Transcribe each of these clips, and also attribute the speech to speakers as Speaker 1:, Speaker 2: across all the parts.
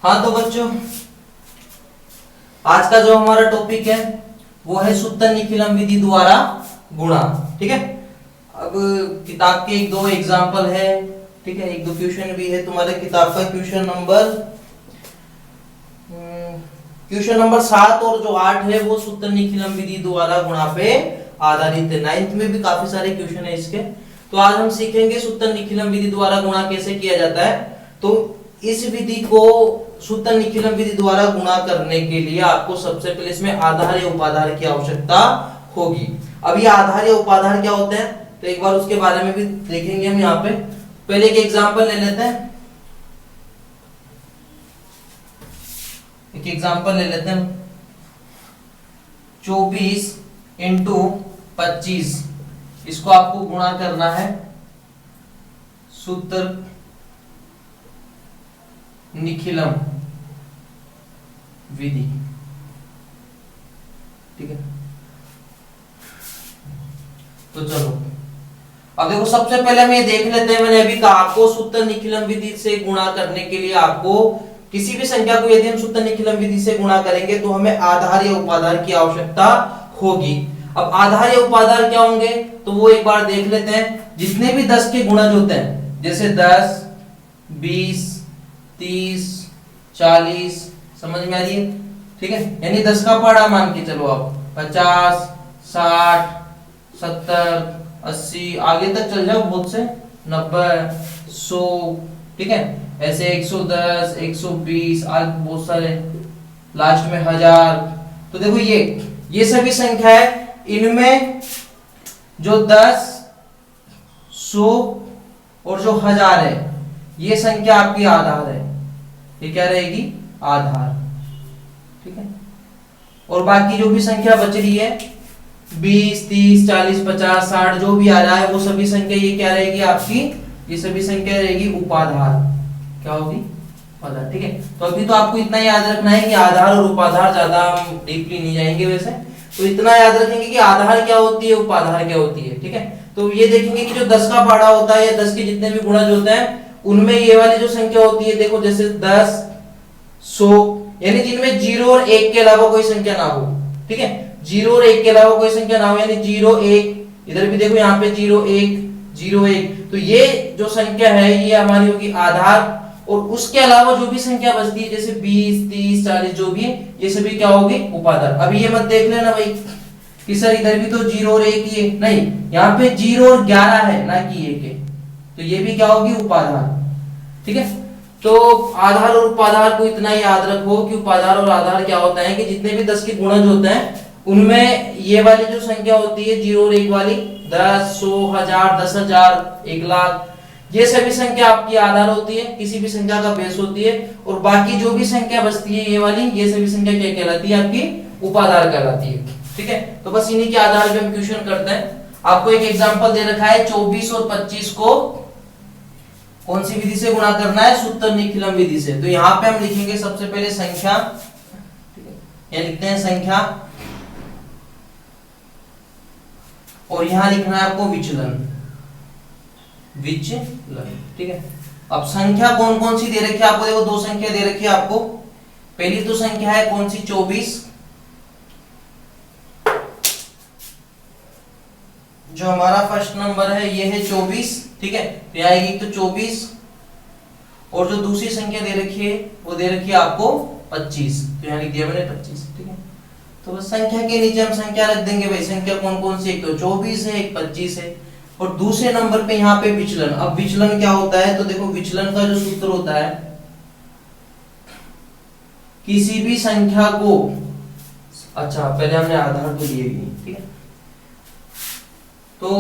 Speaker 1: हाँ तो बच्चों, आज का जो हमारा टॉपिक है वो है सूत्र निखिलम विधि द्वारा गुणा। ठीक है, अब किताब के एक दो एग्जाम्पल है, ठीक है, एक दो क्वेश्चन भी है तुम्हारे किताब का। क्वेश्चन नंबर 7 और जो 8 है वो सूत्र निखिलम विधि द्वारा गुणा पे आधारित है। 9th में भी काफी सारे क्वेश्चन है इसके। तो आज हम सीखेंगे सूत्र निखिलम विधि द्वारा गुणा कैसे किया जाता है। तो इस विधि को सूत्र निखिलम विधि द्वारा गुणा करने के लिए आपको सबसे पहले इसमें आधार या उपाधार की आवश्यकता होगी। अब ये आधार या उपाधार क्या होते हैं तो एक बार उसके बारे में भी देखेंगे हम यहाँ पे। पहले एक एग्जांपल ले लेते हैं, एक एग्जांपल ले लेते हैं। 24 इंटू 25 इसको आपको गुणा करना है सूत्र निखिलम विधि। ठीक है, तो चलो अब देखो, सबसे पहले हम ये देख लेते हैं। मैंने अभी कहा आपको सूत्र निखिलम विधि से गुणा करने के लिए आपको किसी भी संख्या को यदि हम सूत्र निखिलम विधि से गुणा करेंगे तो हमें आधार या उपाधार की आवश्यकता होगी। अब आधार या उपाधार क्या होंगे तो वो एक बार देख लेते हैं। जितने भी 10 के गुणज होते हैं, जैसे 10, 20, 30, 40, समझ में आ रही है। ठीक है, यानी 10 का पहाड़ा मान के चलो आप 50, 60, 70, 80 आगे तक चल जाओ, बहुत से 90, 100। ठीक है, ऐसे 110, 120 आज बहुत सारे, लास्ट में 1000। तो देखो ये सभी संख्या है, इनमें जो 10, 100 और जो 1000 है ये संख्या आपकी आधार है। ये क्या रहेगी? आधार। ठीक है, और बाकी जो भी संख्या बच रही है 20, 30, 40, 50, 60 जो भी आ रहा है वो सभी संख्या ये क्या रहेगी आपकी? ये सभी संख्या रहेगी उपाधार। क्या होगी? उपाधार। ठीक है, तो अभी तो आपको इतना याद रखना है कि आधार और उपाधार, ज्यादा हम डीपली नहीं जाएंगे वैसे, तो इतना याद रखेंगे कि आधार क्या होती है, उपाधार क्या होती है। ठीक है, तो ये देखेंगे कि जो 10 का पहाड़ा होता है या 10 के जितने भी गुणज होते हैं उनमें ये वाली जो संख्या होती है, देखो जैसे 10, 100, यानी जिनमें 0 और 1 के अलावा कोई संख्या ना हो। ठीक है, 0 और 1 के अलावा कोई संख्या ना हो, यानी 0, 1, इधर भी देखो यहाँ पे 0, 1, 0, 1, तो ये जो संख्या है ये हमारी होगी आधार। और उसके अलावा जो भी संख्या बचती है जैसे 20, 30, 40 जो भी है ये सभी क्या होगी? उपाधार। अब ये मत देख लेना भाई कि सर इधर भी तो 0 और 1 ही है, नहीं, यहाँ पे 0 और 11 है ना कि 1 है, तो ये भी क्या होगी? उपाधार। ठीक है, तो आधार और उपाधार को इतना याद रखो कि उपाधार और आधार क्या होता है कि जितने भी 10 के गुणज होते हैं उनमें ये वाली जो संख्या होती है 0 और 1 वाली, 10, 100, 1000, 10,000, 1,00,000, ये सभी संख्या आपकी आधार होती है, किसी भी संख्या का बेस होती है। और बाकी जो भी संख्या बचती है ये वाली, ये सभी संख्या क्या कहलाती है? आपकी उपाधार कहलाती है। ठीक है, तो बस इन्हीं के आधार पे हम क्वेश्चन करते हैं। आपको एक एग्जांपल दे रखा है, 24 और 25 को कौन सी विधि से गुणा करना है? सूत्र निखिलम विधि से। तो यहाँ पे हम लिखेंगे सबसे पहले संख्या, ये लिखते हैं संख्या, और यहां लिखना है आपको विचलन। ठीक है, अब संख्या कौन कौन सी दे रखी है आपको? देखो दो संख्या दे रखी है आपको। पहली तो संख्या है कौन सी? 24, जो हमारा फर्स्ट नंबर है ये है 24। ठीक है, तो यह आएगी तो 24, और जो दूसरी संख्या दे रखी है वो दे रखी है आपको 25, तो यहां लिख दिया मैंने 25। ठीक है, तो बस संख्या के नीचे हम संख्या रख देंगे भाई। संख्या कौन कौन सी? एक तो 24 है, एक 25 है, और दूसरे नंबर पे यहाँ पे विचलन। अब विचलन क्या होता है तो देखो विचलन का जो सूत्र होता है, किसी भी संख्या को, अच्छा पहले हमने आधार तो लिए भी, ठीक है, तो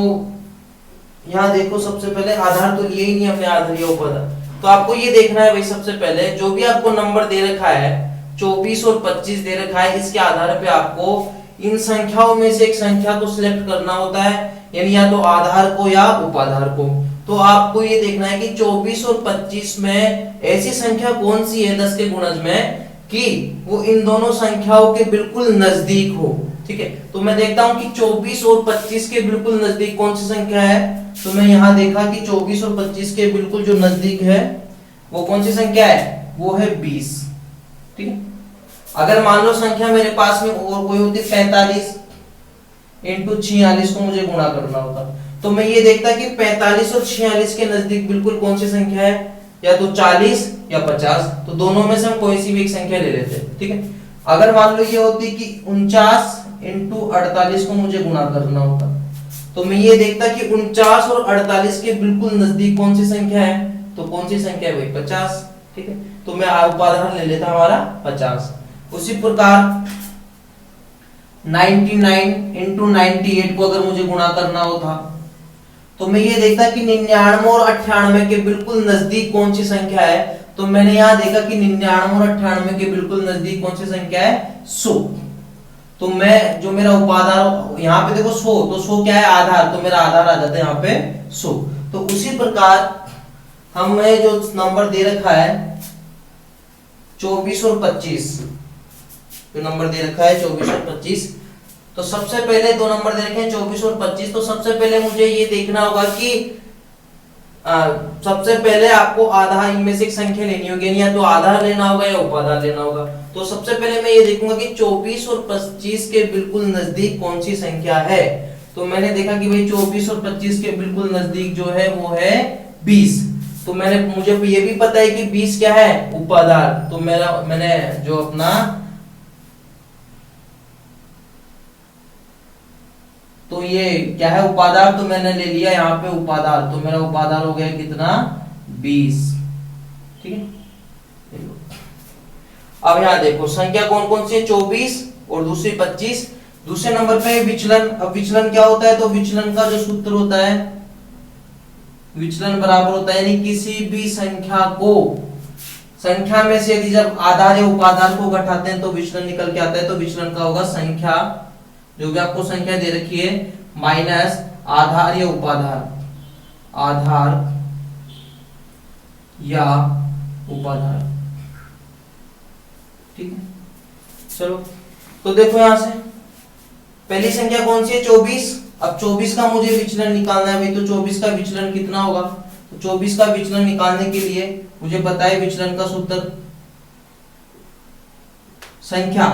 Speaker 1: यहाँ देखो सबसे पहले आधार तो लिए ही नहीं हमने, आधार या उपाधार। तो आपको ये देखना है भाई, सबसे पहले जो भी आपको नंबर दे रखा है 24 और 25 दे रखा है, इसके आधार पे आपको इन संख्याओं में से एक संख्या को सिलेक्ट करना होता है, यानी या तो आधार को या उपाधार को। तो आपको ये देखना है कि 24 और 25 में ऐसी संख्या कौन सी है 10 के गुणज में कि वो इन दोनों संख्याओं के बिल्कुल नजदीक हो। ठीक है, तो मैं देखता हूं कि 24 और 25 के बिल्कुल नजदीक कौन सी संख्या है। तो मैं यहां देखा कि 24 और 25 के बिल्कुल जो नजदीक है वो कौन सी संख्या है? वो है 20। ठीक है। अगर मान लो संख्या मेरे पास में और कोई होती 45 इंटू 46 को मुझे गुणा करना होता, तो मैं ये देखता कि 45 और 46 के नजदीक बिल्कुल कौन सी संख्या है, या तो 40 या 50, तो दोनों में से हम कोई सी भी एक संख्या ले लेते हैं। ठीक है। अगर मान लो ये होती कि 49 इंटू 48 को मुझे गुणा करना होता, तो मैं ये देखता कि 49 और 48 के बिल्कुल नजदीक कौन सी संख्या है, तो कौन सी संख्या है भाई 50। ठीक है, तो मैं उपादान ले लेता हमारा 50। उसी प्रकार 99 इंटू 98 को अगर मुझे गुणा करना होता, तो मैं ये देखता कि 99 और 98 के बिल्कुल नजदीक कौन सी संख्या है, तो मैंने यहां देखा कि 99 और 98 के बिल्कुल नजदीक कौन सी संख्या है 100। तो मैं जो मेरा उपादान यहाँ पे देखो 100, तो 100 क्या है आधार, तो मेरा आधार आ जाता है यहाँ पे 100। तो उसी प्रकार हमें जो नंबर दे रखा है 24 और 25, जो नंबर दे रखा है 24 और 25, तो सबसे पहले दो नंबर दे रखे हैं 24 और 25, तो सबसे पहले मुझे ये देखना होगा कि सबसे पहले आपको आधार इनमें से एक संख्या लेनी होगी, या तो आधार लेना होगा या उपादान लेना होगा। तो सबसे पहले मैं ये देखूंगा कि 24 और 25 के बिल्कुल नजदीक कौन सी संख्या है। तो मैंने देखा कि भाई 24 और 25 के बिल्कुल नजदीक जो है वो है 20। तो मुझे ये भी पता है कि 20 क्या है उपादान, तो मैंने जो अपना तो ये क्या है उपादान, तो मैंने ले लिया यहाँ पे उपादान, तो मेरा उपादान हो गया कितना 20। ठीक है। अब यहाँ देखो संख्या कौन कौन सी है 24 और दूसरी 25। दूसरे नंबर पे विचलन। अब विचलन क्या होता है, तो विचलन का जो सूत्र होता है, विचलन बराबर होता है यानी किसी भी संख्या को, संख्या में से यदि जब आधार या उपादान को घटाते हैं तो विचलन निकल के आता है। तो विचलन का होगा संख्या, जो भी आपको संख्या दे रखी है, माइनस आधार या उपाधार, आधार या उपाधार। ठीक है, चलो तो देखो यहां से पहली संख्या कौन सी है 24। अब 24 का मुझे विचलन निकालना है भाई, तो 24 का विचलन कितना होगा, तो 24 का विचलन निकालने के लिए मुझे पता है विचलन का सूत्र संख्या,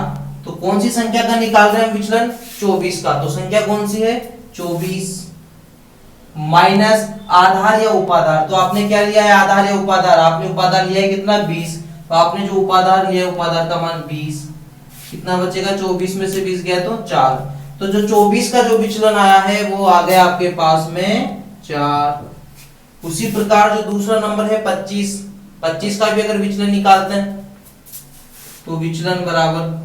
Speaker 1: तो कौन सी संख्या का निकाल रहे हैं विचलन 24 का, तो संख्या कौन सी है 24 माइनस आधार या उपाधार। तो आपने क्या लिया है आधार या उपाधार, आपने उपाधार लिया है कितना 20, तो आपने जो उपाधार लिया है उपाधार का मान 20, कितना बचेगा 24 में से 20 गया तो 4। तो जो 24 का जो विचलन आया है वो आ गया आपके पास में 4। उसी प्रकार जो दूसरा नंबर है 25, 25 का भी अगर विचलन निकालते हैं तो विचलन बराबर,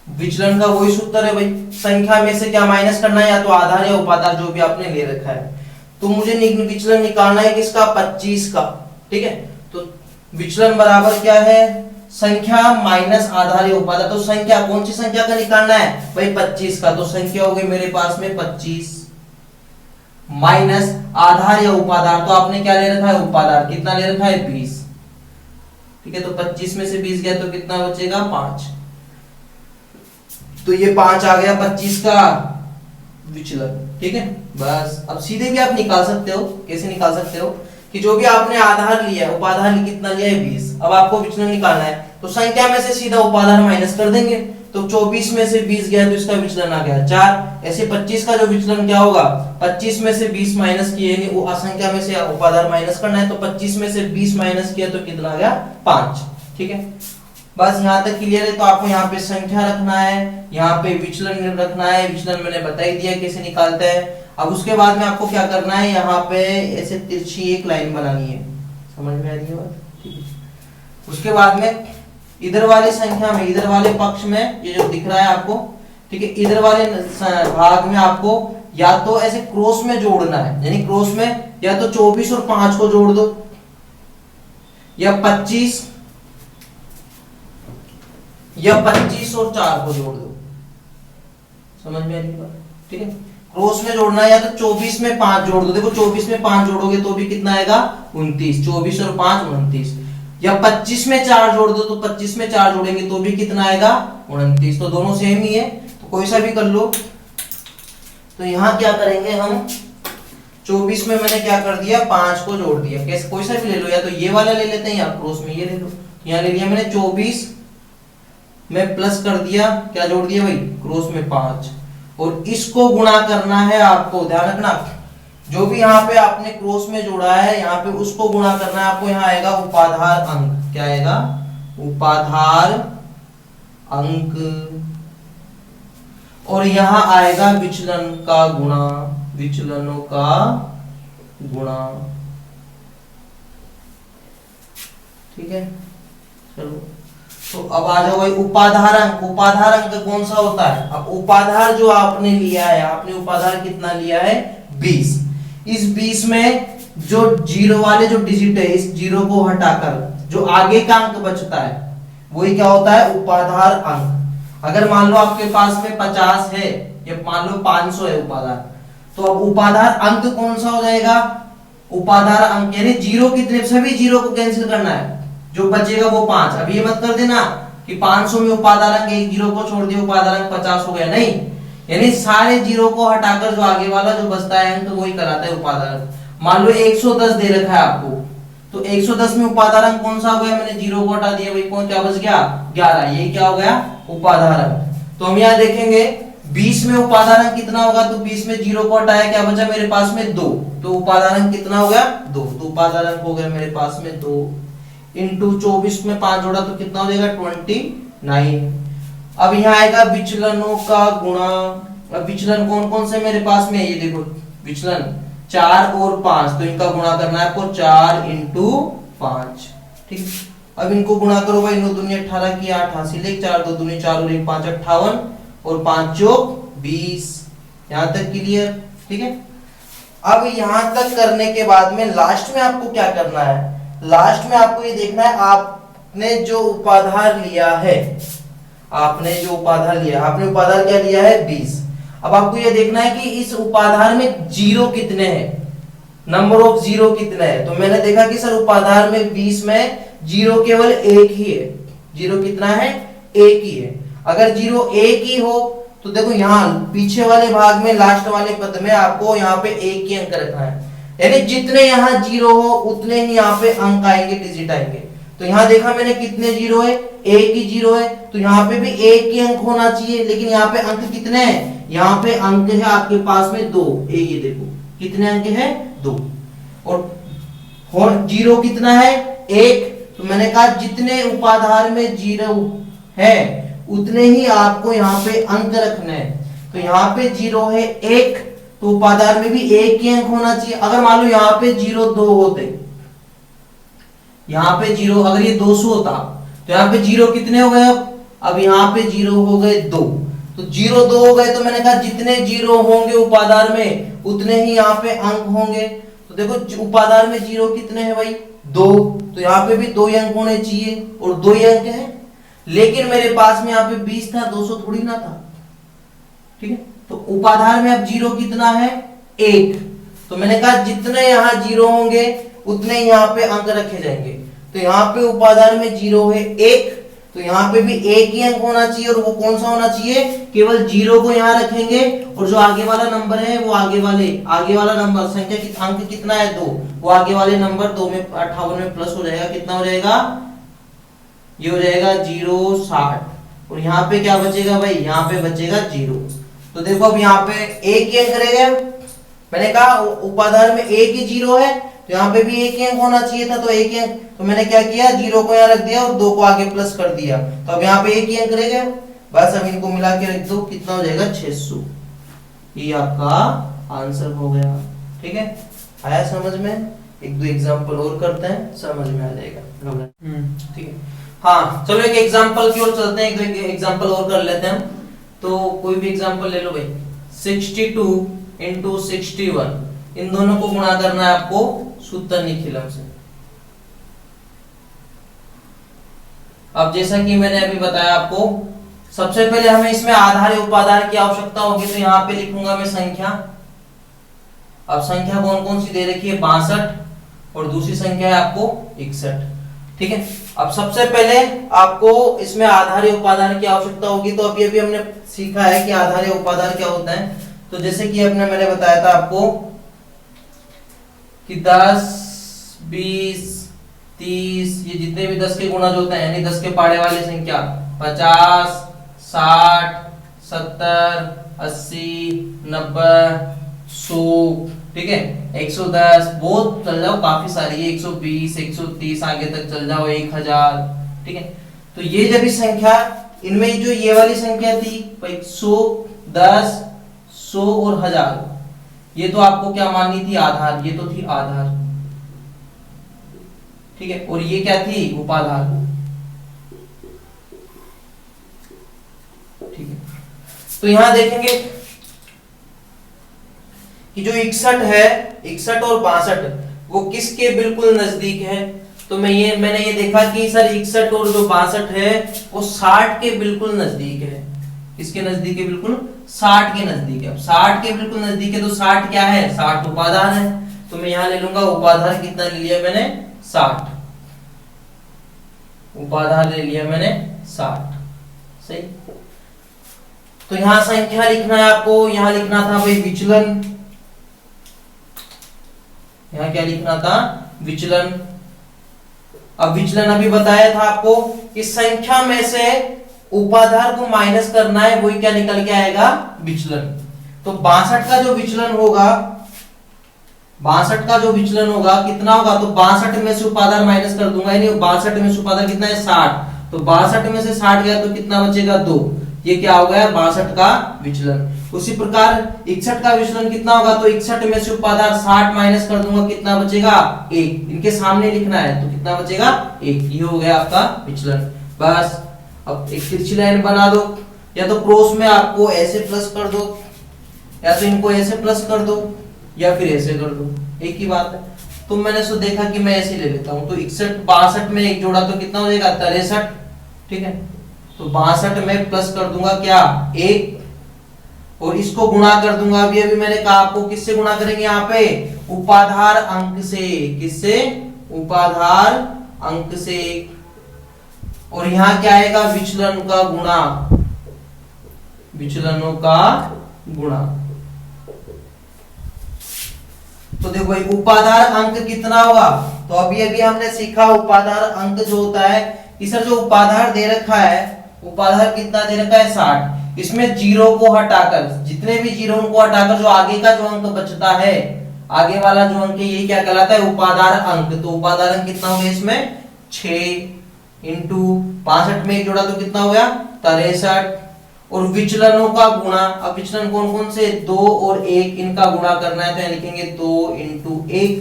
Speaker 1: विचलन का वही सूत्र है भाई, संख्या में से क्या माइनस करना है, या तो आधार या उपाधार जो भी आपने ले रखा है। तो मुझे विचलन निकालना है किसका 25 का। ठीक है, तो विचलन बराबर क्या है संख्या माइनस आधार या उपाधार। तो संख्या कौन सी संख्या का निकालना है भाई 25 का, तो संख्या हो गई मेरे पास में 25 माइनस आधार या उपाधार, तो आपने क्या ले रखा है उपाधार, कितना ले रखा है 20। ठीक है, तो 25 में से 20 गया तो कितना बचेगा 5, तो ये 5 आ गया 25 का विचलन। ठीक है, बस अब सीधे भी आप निकाल सकते हो। कैसे निकाल सकते हो कि जो भी आपने आधार लिया है, उपाधार कितना लिया है 20, अब आपको विचलन निकालना है तो संख्या में से सीधा उपाधार माइनस कर देंगे, तो 24 में से 20 गया तो इसका विचलन आ गया 4। ऐसे 25 का जो विचलन क्या होगा, 25 में से 20 माइनस किए, यानी वो असंख्या में से उपाधार माइनस करना है, तो 25 में से 20 माइनस किया तो कितना आ गया 5। ठीक है, बस यहाँ तक क्लियर है। तो आपको यहाँ पे संख्या रखना है, यहाँ पे विचलन रखना है, विचलन मैंने बता ही दिया कैसे निकालते हैं। अब उसके बाद में आपको क्या करना है, यहाँ पे ऐसे तिरछी एक लाइन बनानी है, समझ में आ रही है बात। ठीक है, उसके बाद में इधर वाली संख्या में, इधर वाले पक्ष में ये जो दिख रहा है आपको, ठीक है, इधर वाले भाग में आपको या तो ऐसे क्रॉस में जोड़ना है, यानी क्रॉस में या तो 24 और 5 को जोड़ दो, या 25 और 4 को जोड़ दो। समझ में आ रही बात। ठीक है, क्रॉस में जोड़ना है या तो 24 में 5 जोड़ दो, देखो 24 में 5 जोड़ोगे तो भी कितना आएगा 29, 24 और 5 29, या 25 में 4 जोड़ दो तो 25 में 4 जोड़ेंगे तो भी कितना आएगा 29, तो दोनों सेम ही है, तो कोई सा भी कर लो। तो यहां क्या करेंगे हम, 24 में मैंने क्या कर दिया, 5 को जोड़ दिया। कैसे, कोई सा भी ले लो, या तो ये वाला ले लेते हैं या क्रॉस में ये ले लो। यहाँ ले लिया मैंने 24 में प्लस कर दिया, क्या जोड़ दिया भाई, क्रॉस में 5, और इसको गुणा करना है आपको। ध्यान रखना, जो भी यहाँ पे आपने क्रॉस में जोड़ा है यहाँ पे उसको गुणा करना है आपको। यहाँ आएगा उपाधार अंक, क्या आएगा, उपाधार अंक, और यहाँ आएगा विचलन का गुणा, विचलनों का गुणा। ठीक है, चलो तो अब आ जाओ भाई उपाधार अंक। उपाधार अंक कौन सा होता है, अब उपाधार जो आपने लिया है, आपने उपाधार कितना लिया है, 20। इस 20 में जो जीरो वाले जो डिजिट है, इस जीरो को हटाकर जो आगे का अंक बचता है वही क्या होता है, उपाधार अंक। अगर मान लो आपके पास में 50 है या मान लो 500 है उपाधार, तो अब उपाधार अंक कौन सा हो जाएगा, उपाधार अंक यानी जीरो कितने, सभी जीरो को कैंसिल करना है, जो बचेगा वो 5। अब ये मत कर देना कि 500 में उपाधार अंक, एक जीरो को छोड़ दिया उपाधार अंक 50 हो गया, नहीं, यानी सारे जीरो को हटाकर जो आगे वाला जो बचता है अंक वही कराता है उपाधार अंक। मान लो 110 दे रखा है आपको, तो 110 में उपाधार अंक कौन सा हो गया, मैंने जीरो को हटा दिया भाई, कौन क्या बच गया, 11, ये क्या हो गया, उपाधार अंक। तो हम यहाँ देखेंगे 20 में उपाधार अंक कितना होगा, तो 20 में जीरो को हटाया, क्या बचा मेरे पास में 2, तो उपाधार अंक कितना हो गया, 2, तो उपाधार अंक हो गया मेरे पास में 2 इंटू 24 में 5 जोड़ा तो कितना हो जाएगा, 29। अब यहाँ आएगा विचलनों का गुणा। अब विचलन कौन कौन से मेरे पास में है, ये देखो विचलन 4 और 5, तो इनका गुणा करना है आपको, 4 इंटू 5। ठीक, अब इनको गुणा करो भाई, 9 दूनी 18 की 88, ले 4 2 दूनी 4 और 1 5 58, और 5 चौक 20। यहाँ तक क्लियर, ठीक है। अब यहाँ तक करने के बाद में लास्ट में आपको क्या करना है, लास्ट में आपको ये देखना है, आपने जो उपाधार लिया है, आपने जो उपाधार लिया, आपने उपाधार क्या लिया है, 20। अब आपको ये देखना है कि इस उपाधार में जीरो कितने हैं, नंबर ऑफ जीरो कितने हैं। तो मैंने देखा कि सर उपाधार में 20 में जीरो केवल एक ही है, जीरो कितना है, एक ही है। अगर जीरो एक ही हो तो देखो यहाँ पीछे वाले भाग में लास्ट वाले पद में आपको यहाँ पे एक ही अंक रखना है, यानी जितने यहाँ जीरो हो उतने ही यहाँ पे अंक आएंगे, डिजिट आएंगे। तो यहाँ देखा मैंने कितने जीरो है, एक ही जीरो है, तो यहाँ पे भी एक ही अंक होना चाहिए, लेकिन यहाँ पे अंक कितने हैं, यहाँ पे अंक है आपके पास में 2, ये देखो कितने अंक है, 2, और जीरो कितना है, 1। तो मैंने कहा जितने उपाधार में जीरो है उतने ही आपको यहाँ पे अंक रखने हैं। तो यहाँ पे जीरो है 1, तो उपाधार में भी एक ही अंक होना चाहिए। अगर मान लो यहाँ पे जीरो 2 होते, यहाँ पे जीरो अगर ये 200 होता, तो यहाँ पे जीरो कितने हो गए, अब यहाँ पे जीरो हो गए 2, तो जीरो 2 हो गए, तो मैंने कहा जितने जीरो होंगे उपाधार में उतने ही यहाँ पे अंक होंगे। तो देखो उपाधार में जीरो कितने हैं भाई, 2, तो यहाँ पे भी 2 अंक होने चाहिए, और 2 अंक है, लेकिन मेरे पास में यहाँ पे 20 था, 200 थोड़ी ना था, ठीक है। तो उपाधार में अब जीरो कितना है, 1, तो मैंने कहा जितने यहाँ जीरो होंगे उतने यहाँ पे अंक रखे जाएंगे। तो यहाँ पे उपाधार में जीरो है 1, तो यहाँ पे भी एक ही अंक होना चाहिए, और वो कौन सा होना चाहिए, केवल जीरो को यहाँ रखेंगे, और जो आगे वाला नंबर है वो आगे वाला नंबर संख्या अंक कितना है, 2, वो आगे वाले नंबर 2 में 58 में प्लस हो जाएगा, कितना हो जाएगा, ये हो जाएगा 060, और यहाँ पे क्या बचेगा भाई, यहाँ पे बचेगा 0। तो देखो अब यहाँ पे एक ही अंक रह गया, मैंने कहा उपाधार में एक ही जीरो है, तो यहाँ पे भी एक ही अंक होना चाहिए था, तो एक ही अंक, तो मैंने क्या किया, जीरो को यहाँ रख दिया और 2 को आगे प्लस कर दिया, तो अब यहाँ पे एक ही अंक रह गया। बस अब इनको मिला के रख दो, कितना हो जाएगा, 600। ये आपका आंसर हो गया, ठीक है। आया समझ में, 1-2 एग्जाम्पल और करते हैं, समझ में आ जाएगा, ठीक है। हाँ चलो एक एग्जाम्पल की ओर चलते हैं, एक एग्जाम्पल और कर लेते हैं हम। तो कोई भी एग्जाम्पल ले लो भाई, 62 इंटू 61, इन दोनों को गुणा करना है आपको सूत्र निखिलम से। अब जैसा कि मैंने अभी बताया आपको, सबसे पहले हमें इसमें आधार या उपाधार की आवश्यकता होगी, तो यहाँ पे लिखूंगा मैं संख्या। अब संख्या कौन कौन सी दे रखी है, 62, और दूसरी संख्या है आपको 61, ठीक है। अब सबसे पहले आपको इसमें आधार या उपाधार की आवश्यकता होगी, तो अभी हमने सीखा है कि आधार या उपाधार क्या होता है। तो जैसे कि मैंने बताया था आपको कि 10 20 30 ये जितने भी 10 के गुणज होते हैं यानी 10 के पाड़े वाली संख्या 50 60 70 80 90 100, ठीक है 110, बहुत चल जाओ काफी सारी है, 120 130 आगे तक चल जाओ 1000, ठीक है। तो ये जब इस संख्या इनमें जो ये वाली संख्या थी 100 10 100 और 1000, ये तो आपको क्या माननी थी आधार, ये तो थी आधार, ठीक है। और ये क्या थी उपाधार, ठीक है। तो यहां देखेंगे कि जो 61 है 61 और 62 वो किसके बिल्कुल नजदीक है। तो मैंने ये देखा कि सर 61 और जो 62 है वो 60 के बिल्कुल नजदीक है। किसके नजदीक है, बिल्कुल 60 के नजदीक है। अब 60 के बिल्कुल नजदीक है तो 60 क्या है, 60 उपाधार है। तो मैं यहां ले लूंगा उपाधार कितना ले लिया मैंने 60, उपाधार ले लिया मैंने 60, सही। तो यहां संख्या लिखना है आपको, यहां लिखना था भाई विचलन, यहां क्या लिखना था विचलन। अब विचलन अभी बताया था आपको कि संख्या में से उपाधार को माइनस करना है, वही क्या निकल के आएगा विचलन। तो 62 का जो विचलन होगा, 62 का जो विचलन होगा कितना होगा, तो 62 में से उपाधार माइनस कर दूंगा, यानी 62 में से उपाधार कितना है 60, तो 62 में से 60 गया तो कितना बचेगा 2, ये क्या हो गया 62 का विचलन। उसी प्रकार 61 का विचलन कितना होगा, तो 61 में से उपाधार 60 माइनस कर दूंगा, कितना बचेगा 1, इनके सामने लिखना है तो कितना बचेगा 1, ये हो गया आपका विचलन। बस अब एक तिरछी लाइन बना दो, या तो क्रॉस में आपको ऐसे प्लस कर दो, या तो इनको ऐसे प्लस कर दो, या फिर ऐसे कर दो, एक ही बात है। तो मैंने सो देखा कि मैं ऐसे ले लेता हूं, तो 61 62 में एक जोड़ा तो कितना हो जाएगा 63, ठीक है। तो 62 में प्लस कर दूंगा क्या 1, और इसको गुणा कर दूंगा, अभी अभी मैंने कहा आपको किससे गुणा करेंगे, यहाँ पे उपाधार अंक से, किससे उपाधार अंक से, और यहाँ क्या आएगा विचलन का गुणा, विचलनों का गुणा। तो देखो भाई उपाधार अंक कितना होगा, तो अभी अभी हमने सीखा उपाधार अंक जो होता है कि सर जो उपाधार दे रखा है, उपाधार कितना दे रखा है 60, इसमें जीरो को हटाकर, जितने भी जीरो उनको हटाकर जो आगे का जो अंक बचता है, आगे वाला जो अंक है ये क्या कहलाता है उपाधार अंक। तो उपाधार अंक कितना हो गया इसमें 6 इंटू 62 में एक जोड़ा तो कितना हो गया 63, और विचलनों का गुणा, अब विचलन कौन कौन से 2 और 1 इनका गुणा करना है, तो यहाँ लिखेंगे 2 इंटू 1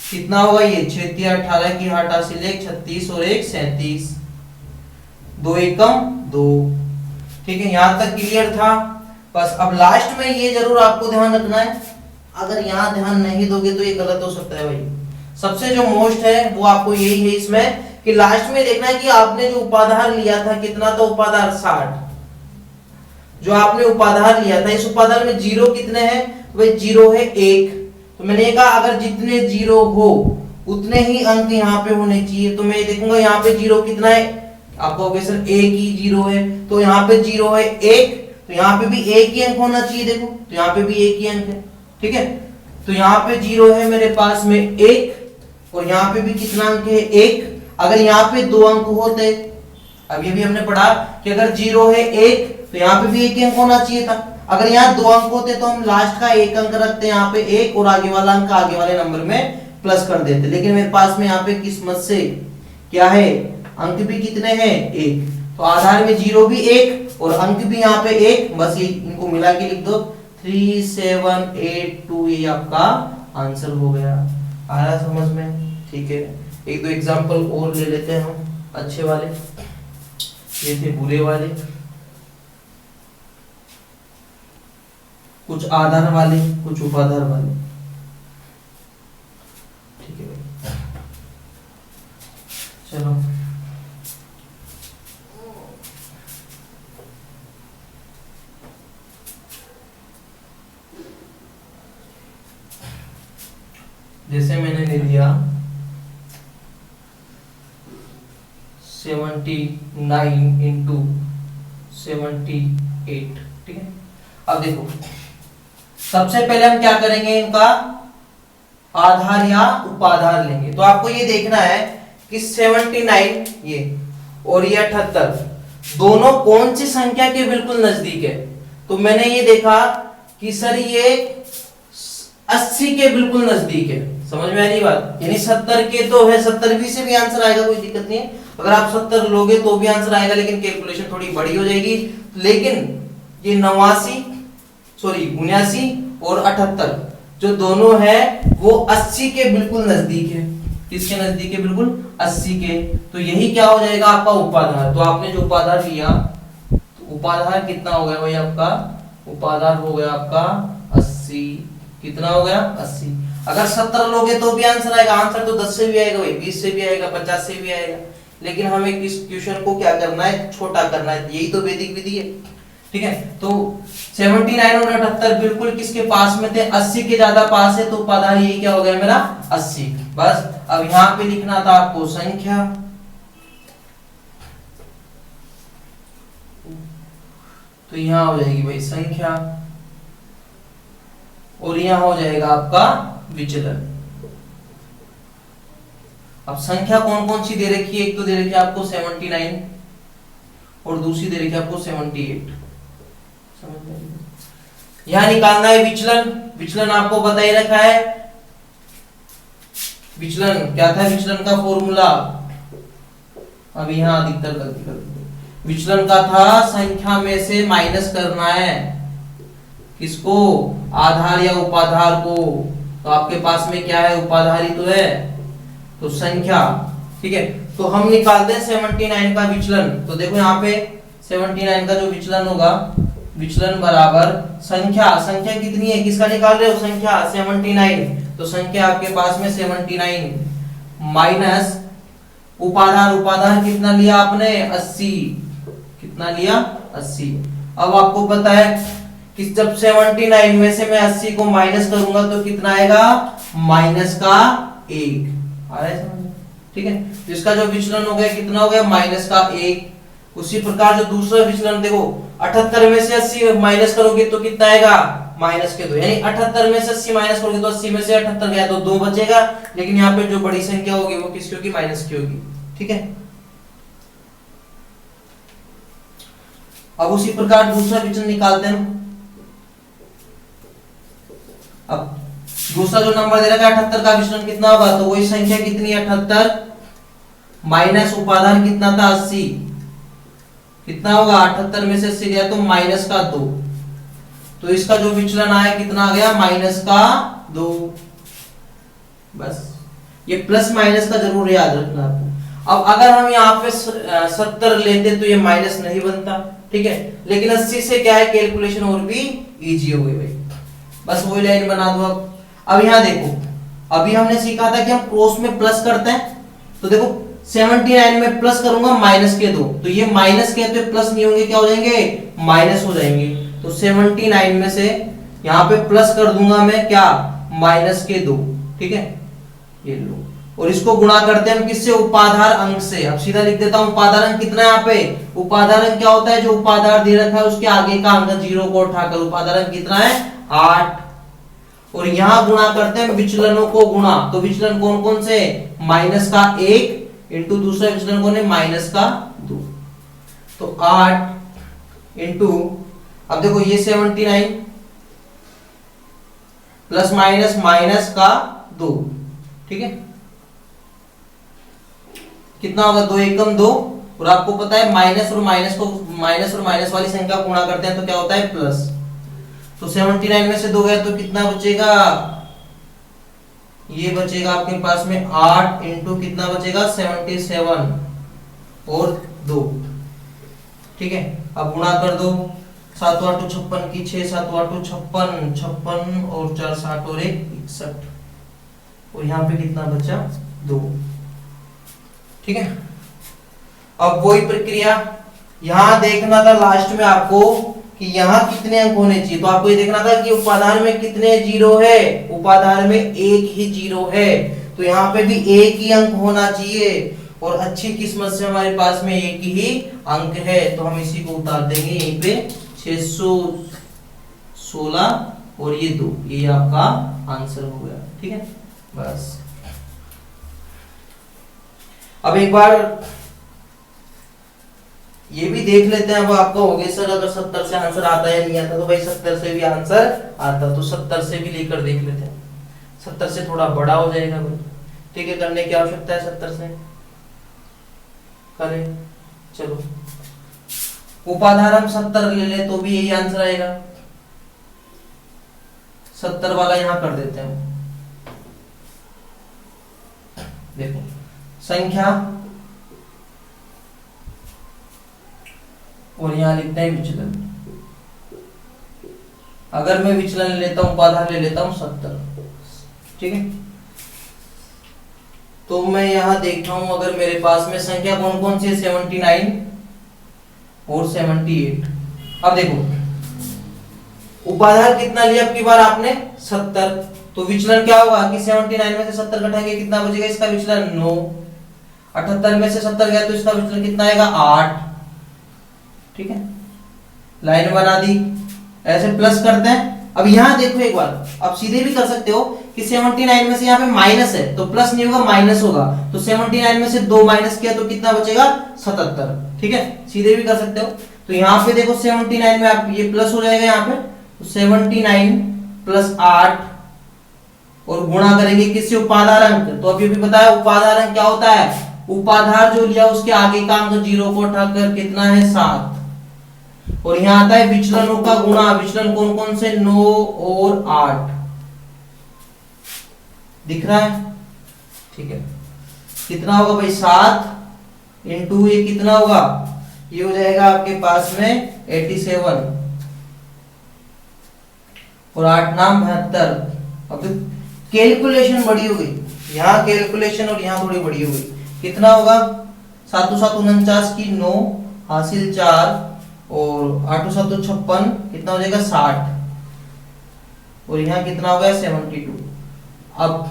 Speaker 1: कितना होगा ये 6 18 की 8 से ले 36 और 1 37, 2 एकम 2, ठीक है। यहां तक क्लियर था। बस अब लास्ट में ये जरूर आपको ध्यान रखना है, अगर यहाँ ध्यान नहीं दोगे तो ये गलत हो सकता है भाई। सबसे जो मोस्ट है वो आपको यही है इसमें कि लास्ट में देखना है कि आपने जो उपाधार लिया था कितना, तो उपाधार 60, जो आपने उपाधार लिया था इस उपाधार में जीरो कितने हैं, वही जीरो है 1। तो मैंने कहा अगर जितने जीरो हो उतने ही अंक यहाँ पे होने चाहिए, तो मैं देखूंगा यहाँ पे जीरो कितना है, आपको कहोगे सर एक ही जीरो है, तो यहाँ पे जीरो है 1, तो यहाँ पे भी एक ही अंक होना चाहिए, देखो तो यहाँ पे भी एक ही अंक है, ठीक है। तो यहाँ पे जीरो है मेरे पास में 1, और यहाँ पे भी कितना अंक है 1। अगर यहाँ पे 2 अंक होते, अभी अभी हमने पढ़ा कि अगर जीरो है 1 तो यहाँ पे भी एक ही अंक होना चाहिए था। अगर यहाँ 2 अंक होते तो हम लास्ट का एक अंक रखते हैं यहाँ पे 1, और आगे वाला अंक आगे वाले नंबर में प्लस कर देते, लेकिन मेरे पास में यहाँ पे किस्मत से क्या है अंक भी कितने हैं 1, तो आधार में जीरो भी 1 और अंक भी यहाँ पे 1, बस ये इनको मिला के लिख दो 3782, ये आपका आंसर हो गया। आया समझ में, ठीक है। एक दो एग्जांपल और ले लेते हैं हम अच्छे वाले, ये थे बुरे वाले, कुछ आधार वाले कुछ उपाधार वाले, ठीक है भाई। चलो जैसे मैंने ले लिया 79 इंटू 78, ठीक है। अब देखो सबसे पहले हम क्या करेंगे, इनका आधार या उपाधार लेंगे। तो आपको ये देखना है कि 79 ये और ये 78 दोनों कौन सी संख्या के बिल्कुल नजदीक है। तो मैंने ये देखा कि सर ये 80 के बिल्कुल नजदीक है। समझ में आ रही बात, यानी 70 के तो है, 70 भी से भी आंसर आएगा, कोई दिक्कत नहीं है। अगर आप 70 लोगे तो भी आंसर आएगा, लेकिन कैलकुलेशन थोड़ी बड़ी हो जाएगी। लेकिन ये 79 और 78 जो दोनों है वो 80 के बिल्कुल नजदीक है। किसके नजदीक है? बिल्कुल 80 के। तो यही क्या हो जाएगा आपका उपाधार। तो आपने जो उपाधार लिया, तो उपाधार कितना हो गया भाई आपका? उपाधार हो गया आपका 80। कितना हो गया? 80। अगर 70 लोगे तो भी आंसर आएगा। आंसर तो 10 से भी आएगा भाई, 20 से भी आएगा, 50 से भी आएगा। लेकिन हमें किस क्वेश्चन को क्या करना है? छोटा करना है। यही तो वैदिक विधि है। ठीक है, तो 79 और 78 बिल्कुल किसके पास में थे? 80 के ज्यादा पास है। तो उपाधार यही क्या हो गया मेरा? 80। बस अब यहां पे लिखना था आपको संख्या। तो यहां हो जाएगी भाई संख्या और यहां हो जाएगा आपका विचलन। अब संख्या कौन कौन सी दे रखी है? एक तो दे रखी है आपको 79 और दूसरी दे रखी है आपको 78। यहां निकालना है विचलन। विचलन आपको बता ही रखा है। विचलन क्या था? विचलन का फॉर्मूला अब यहां अधिकतर गलती कर दी। विचलन का था संख्या में से माइनस करना है। किसको? आधार या उपाधार को। तो आपके पास में क्या है? उपाधार ही तो है, तो संख्या। ठीक है, तो हम निकालते हैं 79 का विचलन। तो देखो यहाँ पे 79 का जो विचलन होगा, विचलन बराबर संख्या। संख्या कितनी है? किसका निकाल रहे हो? संख्या 79। तो संख्या आपके पास में 79 माइनस उपाधार। उपाधार कितना लिया आपने? 80। कितना लिया? 80। अब आपको पता है कि जब 79 में से मैं 80 को माइनस करूंगा तो कितना आएगा? माइनस का 1 आ रहा है समझ में? ठीक है, तो इसका जो विचलन हो गया कितना हो गया? माइनस का 1। उसी प्रकार जो दूसरा विचलन देखो, 78 में से 80 माइनस करोगे तो कितना आएगा? माइनस के 2। यानी 78 में से 80 माइनस करोगे तो 80 में से 78 गया तो 2 बचेगा। लेकिन यहाँ पे जो बड़ी संख्या होगी वो किसकी होगी? माइनस की होगी। ठीक है, अब उसी प्रकार दूसरा विचलन निकालते हैं। अब दूसरा जो नंबर दे रखा है 78 का विचलन कितना होगा? तो वही संख्या कितनी है? 78 माइनस उपाधार कितना था? 80। कितना होगा? 78 में से 80 गया तो माइनस का 2। तो इसका जो विचलन आया कितना आ गया? माइनस का 2। बस ये प्लस माइनस का जरूर याद रखना आपको। अब अगर हम यहाँ पे 70 लेते तो ये माइनस नहीं बनता। ठीक है, लेकिन 80 से क्या है? कैलकुलेशन और भी इजी हो गई भाई। बस वही लाइन बना दो। अब यहाँ देखो, अभी हमने सीखा था कि हम क्रॉस में प्लस करते हैं। तो देखो 79 में प्लस करूंगा माइनस के 2, तो ये माइनस के तो प्लस नहीं होंगे, क्या हो जाएंगे? माइनस हो जाएंगे। तो 79 में से यहाँ पे प्लस कर दूंगा मैं क्या? माइनस के 2। ठीक है, ये लो, और इसको गुणा करते हैं हम किससे? उपाधार अंक से। अब सीधा लिख देता हूं उपाधार अंक कितना है यहाँ पे? उपाधार अंक क्या होता है? जो उपाधार दे रखा है उसके आगे का अंक 0 को उठाकर उपाधार अंक कितना है? 8। और यहां गुणा करते हैं विचलनों को गुणा। तो विचलन कौन कौन से? माइनस का 1 इंटू दूसरा विचलन कौन है? माइनस का 2। तो 8 इंटू, अब देखो ये 79 प्लस माइनस माइनस का 2। ठीक है, कितना होगा? 2 एकम 2। और आपको पता है माइनस और माइनस को, माइनस और माइनस वाली संख्या को गुणा करते हैं तो क्या होता है? प्लस। तो 79 में से 2 गया तो कितना बचेगा? ये बचेगा आपके पास में 8 इंटू कितना बचेगा? 77 और 2। ठीक है, अब गुणा कर दो। 7 8 56 की 6, 7 8 56, 56 और 4 60 और 1 61। और यहाँ पे कितना बचा? 2। ठीक है, अब वही प्रक्रिया यहां देखना था लास्ट में आपको कि यहां कितने अंक होने चाहिए। तो आपको ये देखना था कि उपाधार में कितने जीरो है? उपाधार में 1 ही जीरो है। तो यहाँ पे भी 1 ही अंक होना चाहिए। और अच्छी किस्मत से हमारे पास में 1 ही अंक है, तो हम इसी को उतार देंगे यहीं पे। 616 और ये 2, ये आपका आंसर हो गया। ठीक है, बस अब एक बार ये भी देख लेते हैं। अब आपका हो गया सर अगर 70 से आंसर आता है नहीं आता, तो भाई 70 से भी आंसर आता, तो 70 से भी लेकर देख लेते हैं। 70 से थोड़ा बड़ा हो जाएगा भाई, ठीक है, करने की आवश्यकता है 70 से करें। चलो उपाधार हम 70 ले ले तो भी यही आंसर आएगा, 70 वाला यहां कर देते हैं। देखो संख्या और यहां लिखते हैं विचलन। अगर मैं विचलन लेता हूं, उपाधार ले लेता हूं 70, ठीक है, तो मैं यहां देखता हूं अगर मेरे पास में संख्या कौन कौन सी है, 79 और 78। अब देखो उपाधार कितना लिया अब की बार आपने, 70, तो विचलन क्या होगा कि 79 में से 70 घटाएंगे कितना बचेगा, इसका विचलन 9। 78 में से 70 गया तो इसका विचलन कितना आएगा, 8। ठीक है, लाइन बना दी, ऐसे प्लस करते हैं। अब यहां देखो एक बार, आप सीधे भी कर सकते हो कि 79 में से यहाँ पे माइनस है तो प्लस नहीं होगा, माइनस होगा, तो 79 में से 2 माइनस किया तो कितना बचेगा, 77। ठीक है, सीधे भी कर सकते हो। तो यहाँ पे देखो 79 में आप ये प्लस हो जाएगा यहाँ पे, तो 79 प्लस 8 और गुणा करेंगे किससे, उपाधार अंक। तो अभी भी बताया उपाधार अंक क्या होता है, उपाधार जो लिया उसके आगे का अंक 0 को उठाकर कितना है, 7। और यहां आता है विचलनों का गुणा, विचलन कौन कौन से, 9 और 8 दिख रहा है। ठीक है, कितना होगा भाई, 7 इंटू ये कितना होगा, ये हो जाएगा आपके पास में 87 और 8 नाम 72। अब कैलकुलेशन बड़ी हो गई, यहाँ कैलकुलेशन और यहाँ थोड़ी बड़ी हो गई। कितना होगा, 7 7 49 की 9 हासिल 4 और 8 7 56 कितना हो जाएगा, 60 और यहाँ कितना हो गया, 72। अब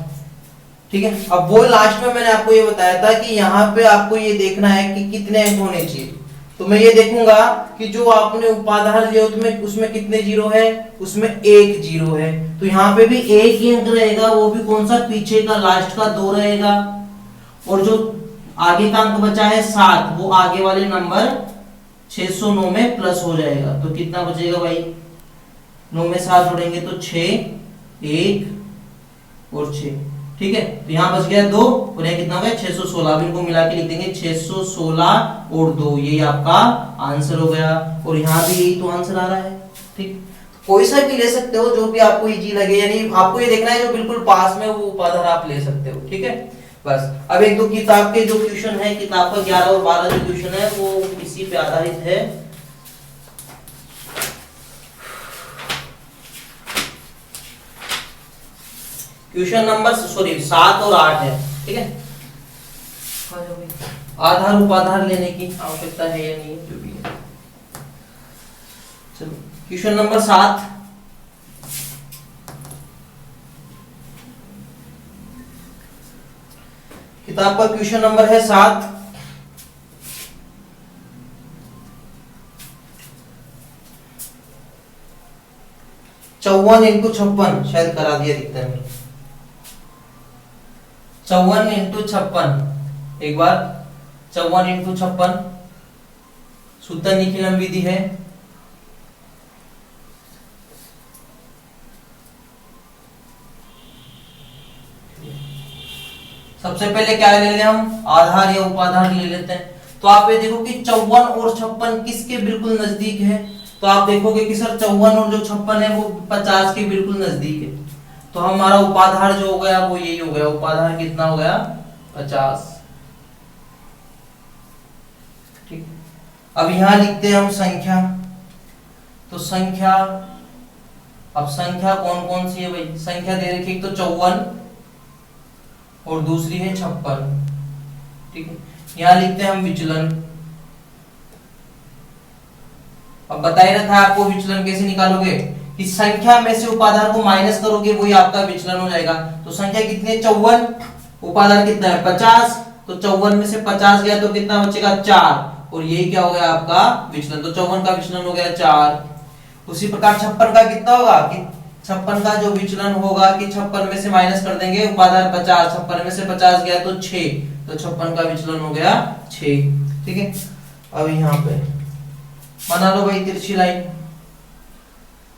Speaker 1: ठीक है, अब वो लास्ट में मैंने आपको ये बताया था कि यहाँ पे आपको ये देखना है कि कितने अंक होने चाहिए। तो मैं ये देखूंगा कि जो आपने उपाधार लिया उसमें कितने जीरो है, उसमें 1 जीरो है, तो यहाँ पे भी 1 ही अंक रहेगा, वो भी कौन सा, पीछे का लास्ट का 2 रहेगा। और जो आगे का अंक बचा है 7, वो आगे वाले नंबर 609 में प्लस हो जाएगा। तो कितना बचेगा भाई, 9 में 7 जोड़ेंगे तो 6, 1 और 6। ठीक है, तो यहाँ बच गया 2 और यहाँ कितना हो गया, 616। अब इनको मिला के लिख देंगे 616 और 2, यही आपका आंसर हो गया। और यहाँ भी यही तो आंसर आ रहा है। ठीक, कोई सा भी ले सकते हो जो भी आपको इजी लगे, यानी आपको ये देखना है जो बिल्कुल पास में वो उपाधार आप ले सकते हो। ठीक है, बस अब एक दो किताब के जो क्वेश्चन है, किताब का 11 और 12 जो क्वेश्चन है वो इसी पे आधारित है। क्वेश्चन नंबर 7 और 8 है। ठीक है, आधार उपाधार लेने की आवश्यकता है या नहीं, जो भी है। चलो क्वेश्चन नंबर 7, किताब का क्वेश्चन नंबर है 7। चौवन इंटू 56, शायद करा दिया दिखता है मेरे, 54 इंटू 56। एक बार 54 इंटू 56 सूत्र निखिलम विधि है। सबसे पहले क्या ले लें हम, आधार या उपाधार ले लेते हैं। तो आप ये देखो कि 54 और 56 किसके बिल्कुल नजदीक है, तो आप देखोगे कि सर 54 और जो 56 है वो 50 के बिल्कुल नजदीक है। तो हमारा उपाधार जो हो गया वो यही हो गया, उपाधार कितना हो गया, 50। ठीक, अब यहां लिखते हैं हम संख्या। तो संख्या, अब संख्या कौन कौन सी है भाई, संख्या दे रखी एक तो 54 और दूसरी है 56। ठीक है, यहां लिखते हैं हम विचलन। अब बताया था आपको विचलन कैसे निकालोगे, कि संख्या में से उपाधार को माइनस करोगे वही आपका विचलन हो जाएगा। तो संख्या कितनी है, 54, उपाधार कितना है 50, तो 54 में से 50 गया तो कितना बचेगा, 4, और यही क्या हो गया आपका विचलन। तो 54 का विचलन हो गया 4। उसी प्रकार 56 का कितना होगा, कि 56 का जो विचलन होगा कि 56 में से माइनस कर देंगे उपाधार 50, 56 में से 50 गया तो 6, तो 56 का विचलन हो गया 6। ठीक है, अब यहाँ पे बना लो भाई तिरछी लाइन,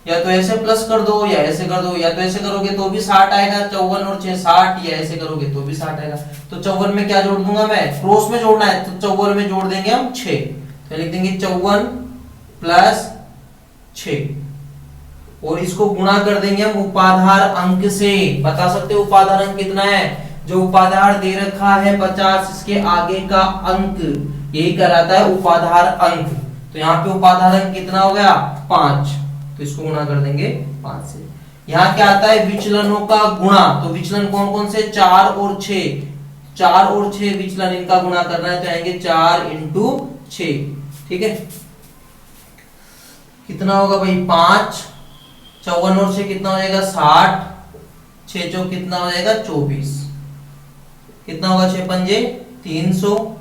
Speaker 1: या तो ऐसे प्लस कर दो या ऐसे कर दो, या तो ऐसे करोगे तो भी 60 आएगा, 54 और 6 60, या ऐसे करोगे तो भी 60 आएगा। तो 54 में क्या जोड़ दूंगा मैं, क्रॉस में जोड़ना है, तो 54 में जोड़ देंगे हम 6, तो लिख देंगे 54 प्लस 6 और इसको गुणा कर देंगे हम उपाधार अंक से। बता सकते हो उपाधार अंक कितना है, जो उपाधार दे रखा है 50, इसके आगे का अंक यही कहलाता है उपाधार अंक। तो यहाँ पे उपाधार अंक कितना हो गया 5, तो इसको गुणा कर देंगे 5 से। यहाँ क्या आता है विचलनों का गुणा, तो विचलन कौन कौन से 4 और 6, 4 और 6 विचलन इनका गुणा करना है, तो आएंगे 4 इंटू 6। ठीक है, कितना होगा भाई 5, 54 और 6 कितना हो जाएगा 60, 6 चौक कितना हो जाएगा 24, कितना होगा 6 पंजे 300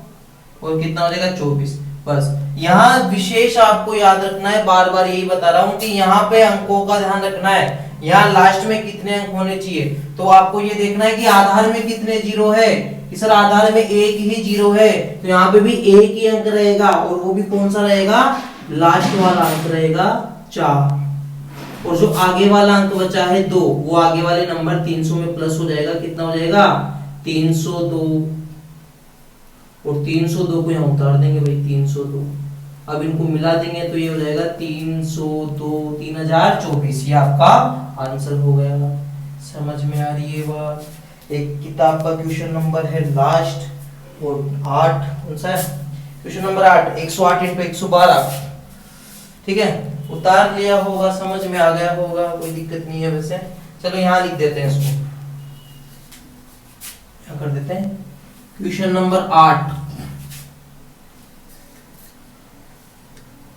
Speaker 1: और कितना हो जाएगा 24। बस यहाँ विशेष आपको याद रखना है, बार बार यही बता रहा हूं कि यहाँ पे अंकों का ध्यान रखना है, यहाँ लास्ट में कितने अंक होने चाहिए। तो आपको ये देखना है कि आधार में कितने जीरो है, कि सर आधार में एक ही जीरो है, तो यहाँ पे भी एक ही अंक रहेगा, और वो भी कौन सा रहेगा, लास्ट वाला अंक रहेगा 4, और जो आगे वाला अंक बचा है 2, वो आगे वाले नंबर 300 में प्लस हो जाएगा, कितना हो जाएगा 302, और 302 को यहाँ उतार देंगे भाई 302, अब इनको मिला देंगे तो ये हो जाएगा 302 3024, ये आपका आंसर हो गया। समझ में आ रही है बात। एक किताब का क्वेश्चन नंबर है लास्ट और 8, कौन सा है क्वेश्चन नंबर 8, 108 इंटू 112। ठीक है, उतार लिया होगा, समझ में आ गया होगा, कोई दिक्कत नहीं है वैसे। चलो यहाँ लिख देते हैं इसको, क्या कर देते हैं क्वेश्चन नंबर 8।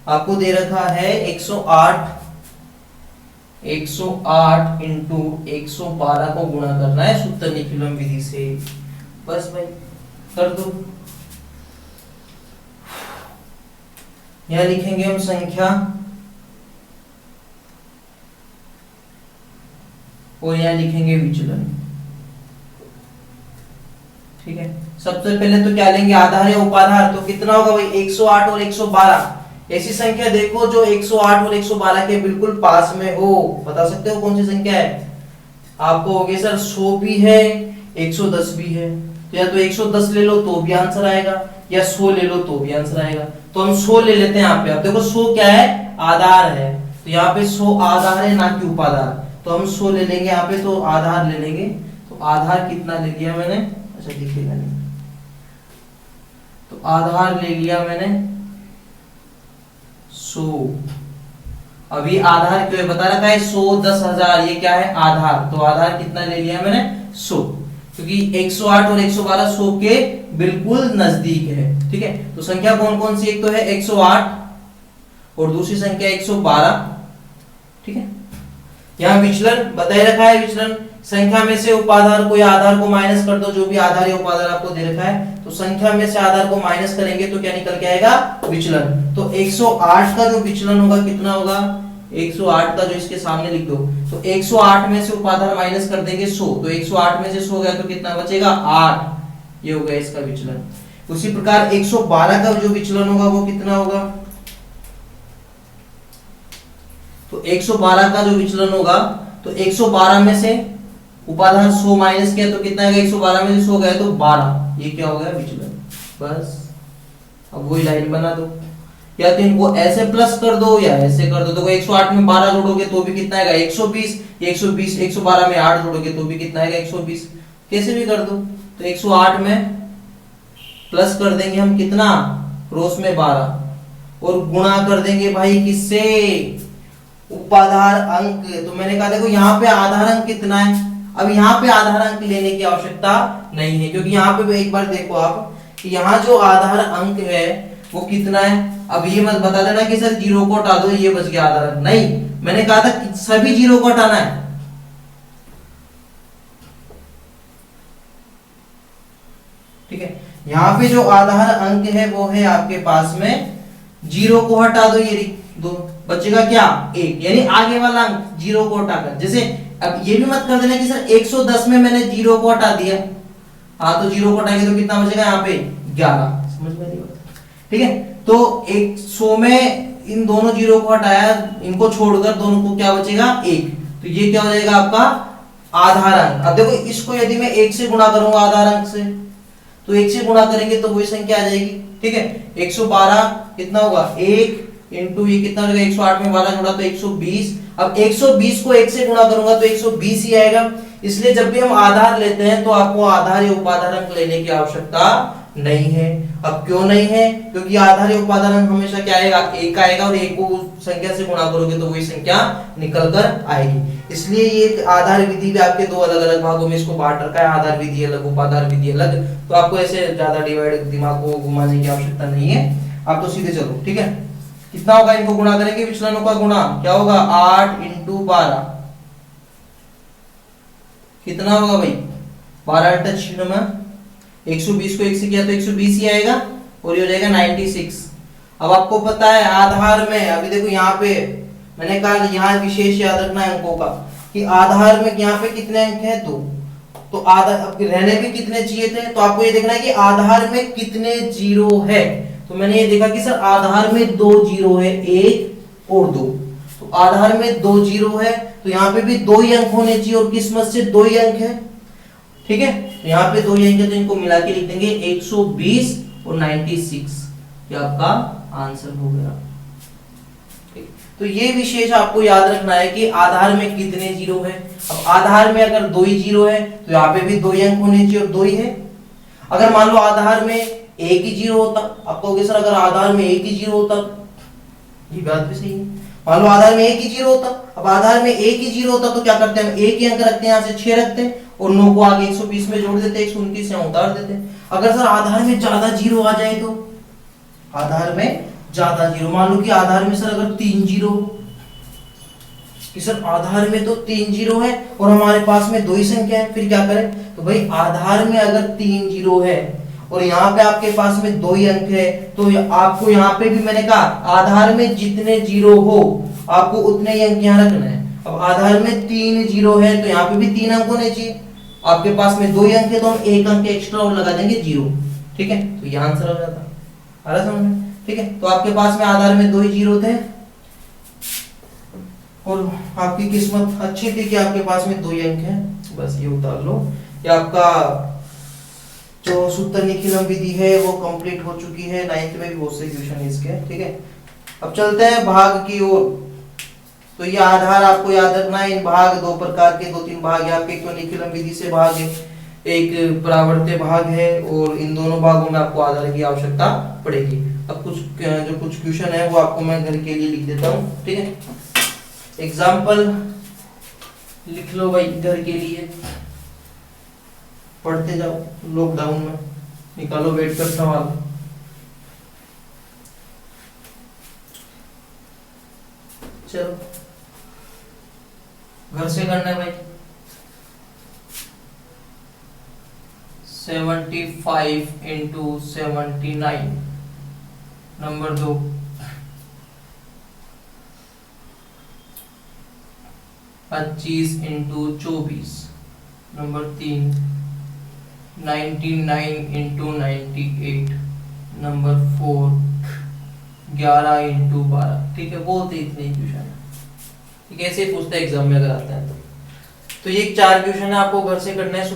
Speaker 1: आपको दे रखा है 108 इंटू 112 को गुणा करना है सूत्र निखिलम विधि से। बस भाई कर दो, यहां लिखेंगे हम संख्या और यहां लिखेंगे विचलन। ठीक है, सबसे पहले तो क्या लेंगे आधार या उपाधार, तो कितना होगा भाई 108 और 112। ऐसी संख्या देखो जो 108 और 112 के बिल्कुल पास में हो, बता सकते हो कौन सी संख्या है। आपको होगी सर 100 भी है 110 भी है, तो या तो 110 ले लो तो भी आंसर आएगा, या 100 ले लो तो भी आंसर आएगा। तो हम 100 ले लेते हैं यहाँ पे। अब देखो 100 क्या है, आधार है, तो यहाँ पे 100 आधार है ना कि उपाधार, तो हम 100 ले लेंगे यहाँ पे, तो आधार ले लेंगे। तो आधार कितना ले लिया मैंने, अच्छा दिखेगा नहीं, तो आधार ले लिया मैंने 100। अभी आधार क्यों बता रखा है 100 10,000, ये क्या है आधार, तो आधार कितना ले लिया मैंने 100, क्योंकि 108 और 112 100 के बिल्कुल नजदीक है। ठीक है, तो संख्या कौन कौन सी, एक तो है 108 और दूसरी संख्या 112। ठीक है, यहाँ विचलन बताए रखा है, विचलन संख्या में से उपाधार को या आधार को माइनस कर दो, जो भी आधार या उपाधार आपको दे रखा है, तो संख्या में से आधार को माइनस करेंगे तो क्या निकल के आएगा विचलन। तो 108 का जो विचलन होगा कितना होगा, 108 का जो इसके सामने लिख दो, तो 108 में से उपाधार माइनस कर देंगे 100, तो 108 में से 100 गया तो कितना बचेगा 8, ये हो गया इसका विचलन। उसी प्रकार 112 का जो विचलन होगा वो कितना होगा, तो 112 का जो विचलन होगा, तो 112 में से उपाधार 100 माइनस किया तो कितना आएगा, 112 में से 100 गया तो 12, ये क्या हो गया विचलन। बस अब वही लाइन बना दो, या तो इनको ऐसे प्लस कर दो या ऐसे कर दो। तो 108 में 12 जोड़ोगे तो भी कितना आएगा 120, 120 112 में 8 जोड़ोगे तो भी कितना आएगा 120, कैसे भी कर दो। तो 108 में प्लस कर देंगे हम कितना, क्रॉस में 12, और गुणा कर देंगे भाई किससे, उपाधार अंक। तो मैंने कहा देखो यहाँ पे आधार अंक कितना है, अब यहाँ पे आधार अंक लेने की आवश्यकता नहीं है, क्योंकि यहाँ पे एक बार देखो आप कि यहाँ जो आधार अंक है वो कितना है। अब ये मत बता देना कि सर जीरो को हटा दो ये बच गया आधार अंक, नहीं, मैंने कहा था कि सभी जीरो को हटाना है। ठीक है, यहाँ पे जो आधार अंक है वो है आपके पास में, जीरो को हटा दो, ये 2 बचेगा क्या 1, यानी आगे वाला अंक 0 को हटाकर। जैसे अब ये भी मत कर देना कि सर 110 में मैंने 0 को हटा दिया, हाँ तो 0 को हटाएंगे तो कितना बचेगा यहाँ पे 11, समझ में नहीं बात, ठीक है। तो 100 में इन दोनों 0 को हटाया, इनको छोड़कर दोनों को क्या बचेगा 1, तो ये क्या हो जाएगा आपका आधार अंक। अब देखो इसको यदि मैं 1 से गुणा करूंगा आधार अंक से, तो 1 से गुणा करेंगे तो वही संख्या आ जाएगी, ठीक है। 112 कितना होगा 1 इंटू ये कितना हो जाएगा 108 में 12 जोड़ा तो 120। अब 120 को 1 से गुणा करूंगा तो 120 ही आएगा। इसलिए जब भी हम आधार लेते हैं तो आपको आधार या उपाधार अंक लेने की आवश्यकता नहीं है। अब क्यों नहीं है, क्योंकि आधार या उपाधार अंक हमेशा क्या आएगा 1 आएगा, और 1 को संख्या से गुणा करोगे तो वही संख्या निकल कर आएगी। इसलिए ये आधार विधि भी आपके दो अलग अलग भागों में इसको बांट रखा है, आधार विधि अलग उपाधार विधि अलग। तो आपको ऐसे ज्यादा डिवाइड दिमाग को घुमाने की आवश्यकता नहीं है, आप तो सीधे चलो, ठीक है। कितना होगा, इनको गुणा करेंगे, विचलनों का गुणा क्या होगा 8 इंटू 12 कितना होगा भाई 12 8 96। 120 को 1 से किया तो 120 ही आएगा, और ये हो जाएगा 96। अब आपको पता है आधार में, अभी देखो यहाँ पे मैंने कहा यहाँ विशेष याद रखना है अंकों का, कि आधार में यहाँ पे कितने अंक हैं 2, तो आधार रहने भी कितने चाहिए थे, तो आपको ये देखना है कि आधार में कितने जीरो है। तो मैंने ये देखा कि सर आधार में 2 जीरो है, 1 और 2, तो आधार में 2 जीरो है, तो यहाँ पे भी 2 ही अंक होने चाहिए, और किस्मत से 2 ही अंक है, ठीक है। तो यहाँ पे 2 ही अंक है, तो इनको मिला के लिख देंगे 120 और 96, ये आपका आंसर हो गया। तो ये विशेष आपको याद रखना है कि आधार में कितने जीरो है। अब आधार में अगर 2 ही जीरो है तो यहाँ पे भी 2 ही अंक होने चाहिए, और 2 ही है। अगर मान लो आधार में 1 ही जीरो होता, आप कहोगे सर अगर आधार में 1 ही जीरो होता, ये बात भी सही है, मान लो आधार में 1 ही जीरो होता। अब आधार में 1 ही जीरो होता तो क्या करते हैं, हम 1 ही अंक रखते हैं, यहाँ से 6 रखते हैं, और 9 को आगे 120 में जोड़ देते हैं, 129 से उतार देते हैं। अगर सर आधार में ज्यादा जीरो आ जाए, तो आधार में ज्यादा जीरो, मान लो कि आधार में सर अगर 3 जीरो, कि सर आधार में तो 3 जीरो है और हमारे पास में 2 ही संख्या है, फिर क्या करें, तो भाई आधार में अगर 3 जीरो है और यहाँ पे आपके पास में 2 ही अंक है, तो आपको यहाँ पे भी मैंने कहा आधार में जितने जीरो हो आपको उतने ही अंक यहाँ रखना है। अब आधार में 3 जीरो है तो यहाँ पे भी 3 अंक होने चाहिए, आपके पास में 2 ही अंक है तो हम 1 अंक एक्स्ट्रा और लगा देंगे 0, ठीक है। तो ये आंसर हो जाता है, आ रहा समझ में, ठीक है। तो आपके पास में आधार में 2 ही जीरो थे, और आपकी किस्मत अच्छी थी कि आपके पास में 2 ही अंक है, बस ये उतार लो। ये आपका जो सूत्र निखिलम विधि है वो कंप्लीट हो चुकी है, 9th में भी बहुत से क्वेश्चन है इसके, ठीक है। अब चलते हैं भाग की ओर। तो ये आधार आपको याद रखना है, इन भाग 2 प्रकार के, 2-3 भाग है आपके, एक तो निखिलम विधि से भाग है, एक परावर्त्य भाग है, और इन दोनों भागों में आपको आधार की आवश्यकता पड़ेगी। अब कुछ क्वेश्चन है वो आपको मैं घर के लिए लिख देता हूँ, ठीक है। एग्जाम्पल लिख लो भाई घर के लिए, पढ़ते जाओ, लॉकडाउन में निकालो बैठकर सवाल। चलो घर से करना है भाई। 75 into 79 number 2, 25 into 24 number 3, 99 into 98 number 4, 11 into 12, ठीक है। बहुत ही इतने क्वेश्चन है, ठीक है, ऐसे पूछते हैं एग्जाम में अगर आता है तो ये 4 क्वेश्चन है आपको घर से करना है।